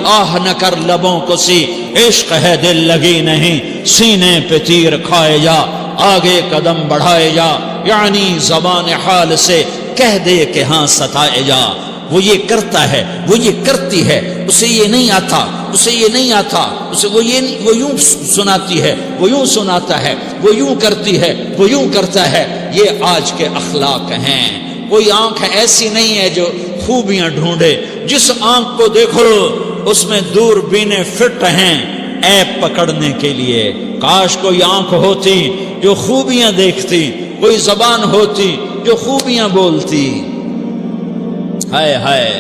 آہ نہ کر لبوں کو سی، عشق ہے دل لگی نہیں، سینے پہ تیر کھائے جا، آگے قدم بڑھائے جا، یعنی زبان حال سے کہہ دے کہ ہاں ستائے جا۔ وہ یہ کرتا ہے، وہ یہ کرتی ہے، اسے یہ نہیں آتا، اسے یہ نہیں آتا، اسے وہ یوں سناتی ہے، وہ یوں سناتا ہے، وہ یوں کرتی ہے، وہ یوں کرتا ہے۔ یہ آج کے اخلاق ہیں۔ کوئی آنکھ ایسی نہیں ہے جو خوبیاں ڈھونڈے، جس آنکھ کو دیکھو اس میں دوربینیں فٹ ہیں عیب پکڑنے کے لیے۔ کاش کوئی آنکھ ہوتی جو خوبیاں دیکھتی، کوئی زبان ہوتی جو خوبیاں بولتی۔ ہائے ہائے،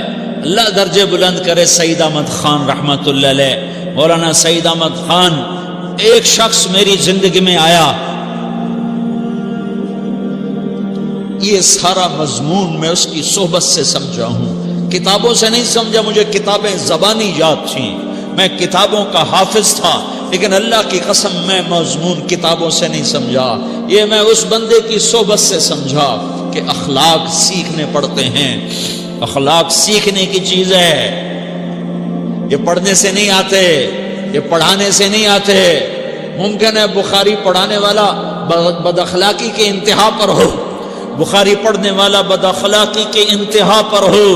اللہ درجے بلند کرے سعید احمد خان رحمت اللہ علیہ۔ مولانا سعید احمد خان، ایک شخص میری زندگی میں آیا، یہ سارا مضمون میں اس کی صحبت سے سمجھا ہوں، کتابوں سے نہیں سمجھا۔ مجھے کتابیں زبانی یاد تھیں، میں کتابوں کا حافظ تھا، لیکن اللہ کی قسم میں مضمون کتابوں سے نہیں سمجھا۔ یہ میں اس بندے کی صحبت سے سمجھا کہ اخلاق سیکھنے پڑتے ہیں۔ اخلاق سیکھنے کی چیز ہے، یہ پڑھنے سے نہیں آتے، یہ پڑھانے سے نہیں آتے۔ ممکن ہے بخاری پڑھانے والا بد اخلاقی کے انتہا پر ہو، بخاری پڑھنے والا بد اخلاقی کے انتہا پر ہو،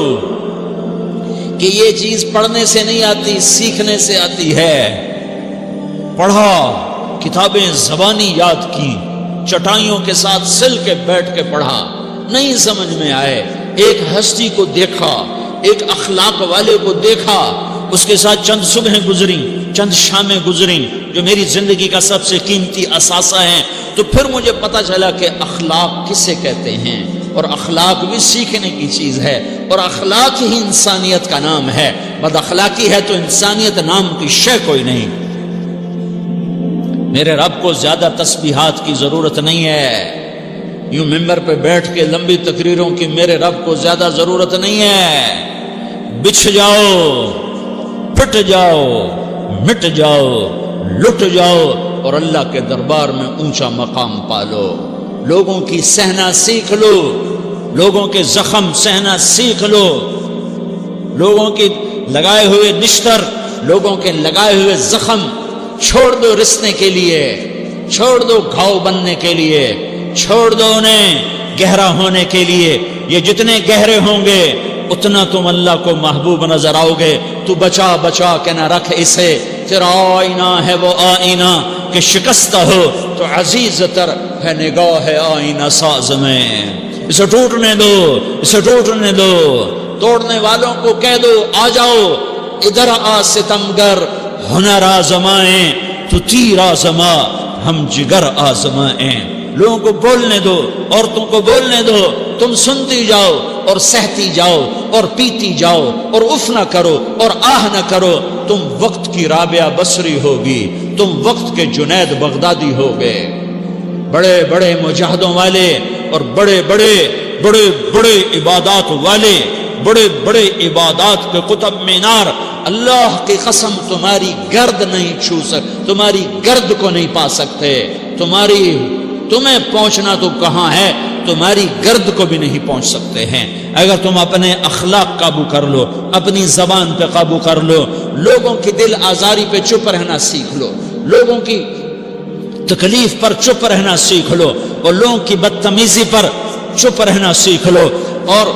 کہ یہ چیز پڑھنے سے نہیں آتی، سیکھنے سے آتی ہے۔ پڑھا، کتابیں زبانی یاد کی، چٹائیوں کے ساتھ سل کے بیٹھ کے پڑھا، نہیں سمجھ میں آئے، ایک ہستی کو دیکھا، ایک اخلاق والے کو دیکھا، اس کے ساتھ چند صبحیں گزری، چند شامیں گزری جو میری زندگی کا سب سے قیمتی اثاثہ ہیں، تو پھر مجھے پتا چلا کہ اخلاق کسے کہتے ہیں، اور اخلاق بھی سیکھنے کی چیز ہے، اور اخلاق ہی انسانیت کا نام ہے۔ بد اخلاقی ہے تو انسانیت نام کی شے کوئی نہیں۔ میرے رب کو زیادہ تسبیحات کی ضرورت نہیں ہے، یوں ممبر پہ بیٹھ کے لمبی تقریروں کی میرے رب کو زیادہ ضرورت نہیں ہے۔ بچھ جاؤ، پٹ جاؤ، مٹ جاؤ، لٹ جاؤ، اور اللہ کے دربار میں اونچا مقام پالو۔ لوگوں کی سہنا سیکھ لو، لوگوں کے زخم سہنا سیکھ لو، لوگوں کی لگائے ہوئے نشتر، لوگوں کے لگائے ہوئے زخم چھوڑ دو رسنے کے لیے، چھوڑ دو گھاؤ بننے کے لیے، چھوڑ دو انہیں گہرا ہونے کے لیے۔ یہ جتنے گہرے ہوں گے اتنا تم اللہ کو محبوب نظر آؤ گے۔ تو بچا بچا کے نہ رکھ اسے، تیرا آئینہ ہے وہ آئینہ کہ شکستہ ہو تو عزیز تر ہے نگاہ آئینہ ساز میں۔ اسے ٹوٹنے دو، اسے ٹوٹنے دو۔ توڑنے والوں کو کہہ دو آ جاؤ ادھر آ ستمگر، ہنر آزمائیں تو تیر آزما، ہم جگر آزمائیں۔ لوگوں کو بولنے دو، عورتوں کو بولنے دو، تم سنتی جاؤ اور سہتی جاؤ اور پیتی جاؤ اور اف نہ کرو اور آہ نہ کرو۔ تم وقت کی رابعہ بصری ہوگی، تم وقت کے جنید بغدادی ہوگے۔ بڑے بڑے مجاہدوں والے اور بڑے بڑے بڑے بڑے عبادات والے، بڑے بڑے عبادات کے قطب مینار، اللہ کی قسم تمہاری گرد نہیں چھو سکتے، تمہاری گرد کو نہیں پا سکتے۔ تمہیں پہنچنا تو کہاں ہے، تمہاری گرد کو بھی نہیں پہنچ سکتے ہیں۔ اگر تم اپنے اخلاق قابو کر لو، اپنی زبان پہ قابو کر لو، لوگوں کی دل آزاری پہ چپ رہنا سیکھ لو، لوگوں کی تکلیف پر چپ رہنا سیکھ لو، اور لوگوں کی بدتمیزی پر چپ رہنا سیکھ لو، اور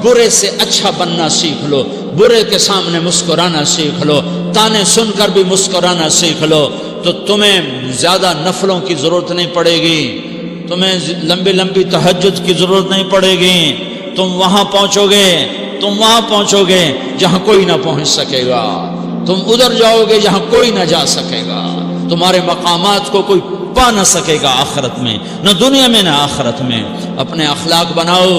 برے سے اچھا بننا سیکھ لو، برے کے سامنے مسکرانا سیکھ لو، تانے سن کر بھی مسکرانا سیکھ لو، تو تمہیں زیادہ نفلوں کی ضرورت نہیں پڑے گی، تمہیں لمبی لمبی تہجد کی ضرورت نہیں پڑے گی۔ تم وہاں پہنچو گے جہاں کوئی نہ پہنچ سکے گا، تم ادھر جاؤ گے جہاں کوئی نہ جا سکے گا، تمہارے مقامات کو کوئی پا نہ سکے گا آخرت میں، نہ دنیا میں نہ آخرت میں۔ اپنے اخلاق بناؤ،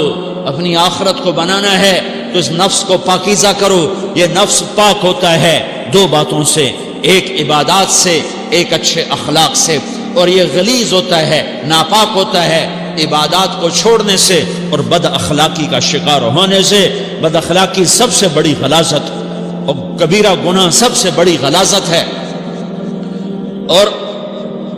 اپنی آخرت کو بنانا ہے تو اس نفس کو پاکیزہ کرو۔ یہ نفس پاک ہوتا ہے دو باتوں سے، ایک عبادات سے، ایک اچھے اخلاق سے، اور یہ غلیظ ہوتا ہے، ناپاک ہوتا ہے عبادات کو چھوڑنے سے اور بد اخلاقی کا شکار ہونے سے۔ بد اخلاقی سب سے بڑی غلاظت اور کبیرہ گناہ سب سے بڑی غلاظت ہے، اور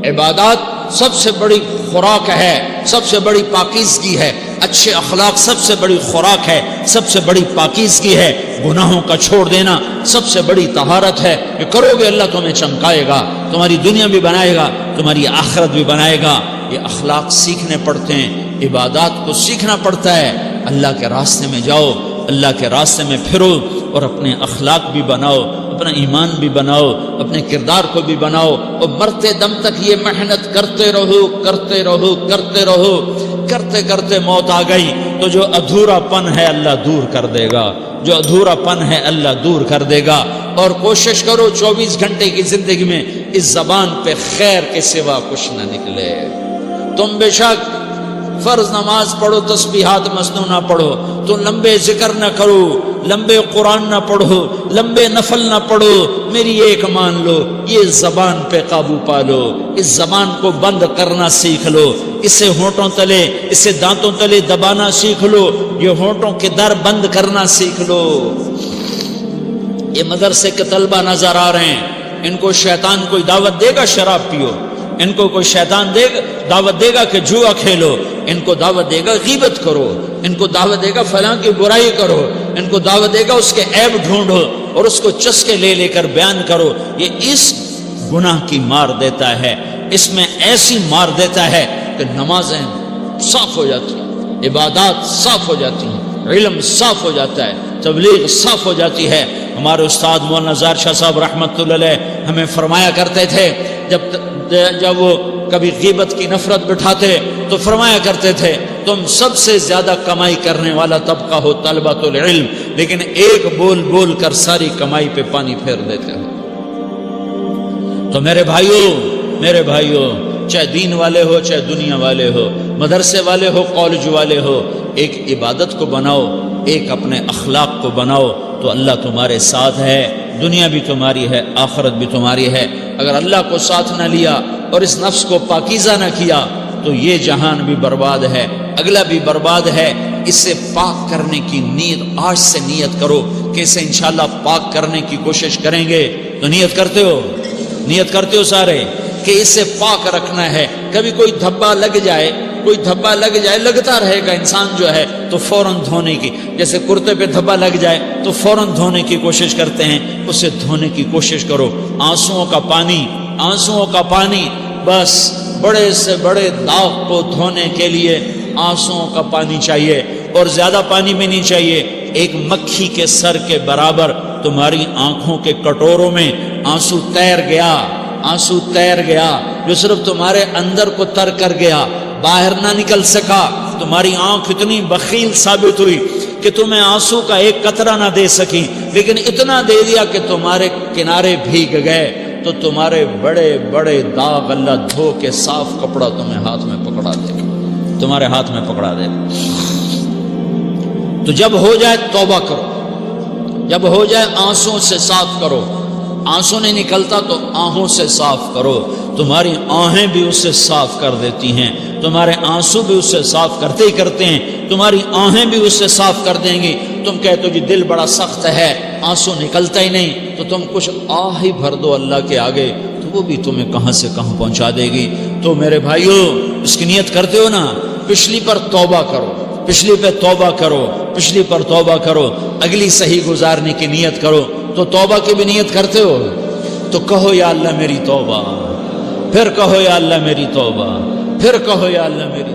عبادات سب سے بڑی خوراک ہے، سب سے بڑی پاکیزگی ہے۔ اچھے اخلاق سب سے بڑی خوراک ہے، سب سے بڑی پاکیزگی ہے، گناہوں کا چھوڑ دینا سب سے بڑی طہارت ہے۔ یہ کرو گے اللہ تمہیں چمکائے گا، تمہاری دنیا بھی بنائے گا، تمہاری آخرت بھی بنائے گا۔ یہ اخلاق سیکھنے پڑتے ہیں، عبادات کو سیکھنا پڑتا ہے۔ اللہ کے راستے میں جاؤ، اللہ کے راستے میں پھرو، اور اپنے اخلاق بھی بناؤ، اپنا ایمان بھی بناؤ، اپنے کردار کو بھی بناؤ، اور مرتے دم تک یہ محنت کرتے رہو کرتے رہو کرتے رہو۔ کرتے کرتے موت آ گئی تو جو ادھورا پن ہے اللہ دور کر دے گا، جو ادھورا پن ہے اللہ دور کر دے گا۔ اور کوشش کرو 24 گھنٹے کی زندگی میں اس زبان پہ خیر کے سوا کچھ نہ نکلے۔ تم بے شک فرض نماز پڑھو، تسبیحات مسنون نہ پڑھو، تو لمبے ذکر نہ کرو، لمبے قرآن نہ پڑھو، لمبے نفل نہ پڑھو، میری ایک مان لو، یہ زبان پہ قابو پالو، اس زبان کو بند کرنا سیکھ لو، اسے ہونٹوں تلے، اسے دانتوں تلے دبانا سیکھ لو، یہ ہونٹوں کے در بند کرنا سیکھ لو۔ یہ مدرسے کے طلبہ نظر آ رہے ہیں، ان کو شیطان کوئی دعوت دے گا شراب پیو، ان کو کوئی شیطان دعوت دے گا کہ جوا کھیلو، ان کو دعوت دے گا غیبت کرو، ان کو دعوت دے گا فلاں کی برائی کرو، ان کو دعوت دے گا اس کے عیب ڈھونڈو اور اس کو چسکے لے لے کر بیان کرو۔ یہ اس گناہ کی مار دیتا ہے، اس میں ایسی مار دیتا ہے کہ نمازیں صاف ہو جاتی ہیں، عبادات صاف ہو جاتی ہیں، علم صاف ہو جاتا ہے، تبلیغ صاف ہو جاتی ہے۔ ہمارے استاد مولانا زار شاہ صاحب رحمۃ اللہ علیہ ہمیں فرمایا کرتے تھے، جب وہ کبھی غیبت کی نفرت بٹھاتے تو فرمایا کرتے تھے تم سب سے زیادہ کمائی کرنے والا طبقہ ہو طلبۃ العلم، لیکن ایک بول بول کر ساری کمائی پہ پانی پھیر دیتے ہو۔ تو میرے بھائیوں چاہے دین والے ہو چاہے دنیا والے ہو، مدرسے والے ہو کالج والے ہو، ایک عبادت کو بناؤ، ایک اپنے اخلاق کو بناؤ، تو اللہ تمہارے ساتھ ہے، دنیا بھی تمہاری ہے، آخرت بھی تمہاری ہے۔ اگر اللہ کو ساتھ نہ لیا اور اس نفس کو پاکیزہ نہ کیا تو یہ جہان بھی برباد ہے، اگلا بھی برباد ہے۔ اسے پاک کرنے کی نیت آج سے نیت کرو کہ اسے انشاءاللہ پاک کرنے کی کوشش کریں گے۔ تو نیت کرتے ہو سارے کہ اسے پاک رکھنا ہے۔ کبھی کوئی دھبا لگ جائے لگتا رہے گا انسان جو ہے تو فوراً دھونے کی، جیسے کرتے پہ دھبا لگ جائے تو فوراً دھونے کی کوشش کرتے ہیں، اسے دھونے کی کوشش کرو۔ آنسوؤں کا پانی بس بڑے سے بڑے داغ کو دھونے کے لیے آنسوؤں کا پانی چاہیے، اور زیادہ پانی بھی نہیں چاہیے۔ ایک مکھی کے سر کے برابر تمہاری آنکھوں کے کٹوروں میں آنسو تیر گیا جو صرف تمہارے اندر کو تر کر گیا، باہر نہ نکل سکا۔ تمہاری آنکھ اتنی بخیل ثابت ہوئی کہ تمہیں آنسو کا ایک قطرہ نہ دے سکی، لیکن اتنا دے دیا کہ تمہارے کنارے بھیگ گئے۔ تو تمہارے بڑے بڑے داغ اللہ دھو کے صاف کپڑا تمہیں ہاتھ میں پکڑا دے گا، تمہارے ہاتھ میں پکڑا دے گا۔ تو جب ہو جائے توبہ کرو، جب ہو جائے آنسوں سے صاف کرو۔ آنسو نہیں نکلتا تو آہوں سے صاف کرو، تمہاری آہیں بھی اسے صاف کر دیتی ہیں، تمہارے آنسو بھی اسے صاف کرتے ہی کرتے ہیں، تمہاری آہیں بھی اسے صاف کر دیں گی۔ تم کہتے ہو جی دل بڑا سخت ہے، آنسو نکلتا ہی نہیں، تو تم کچھ آہ ہی بھر دو اللہ کے آگے، تو وہ بھی تمہیں کہاں سے کہاں پہنچا دے گی۔ تو میرے بھائیو اس کی نیت کرتے ہو نا، پچھلی پر توبہ کرو، پچھلی پہ توبہ کرو، پچھلی پر توبہ کرو، اگلی صحیح گزارنے کی نیت کرو۔ تو توبہ کی بھی نیت کرتے ہو تو کہو یا اللہ میری توبہ، پھر کہو یا اللہ میری توبہ، پھر کہو یا اللہ میری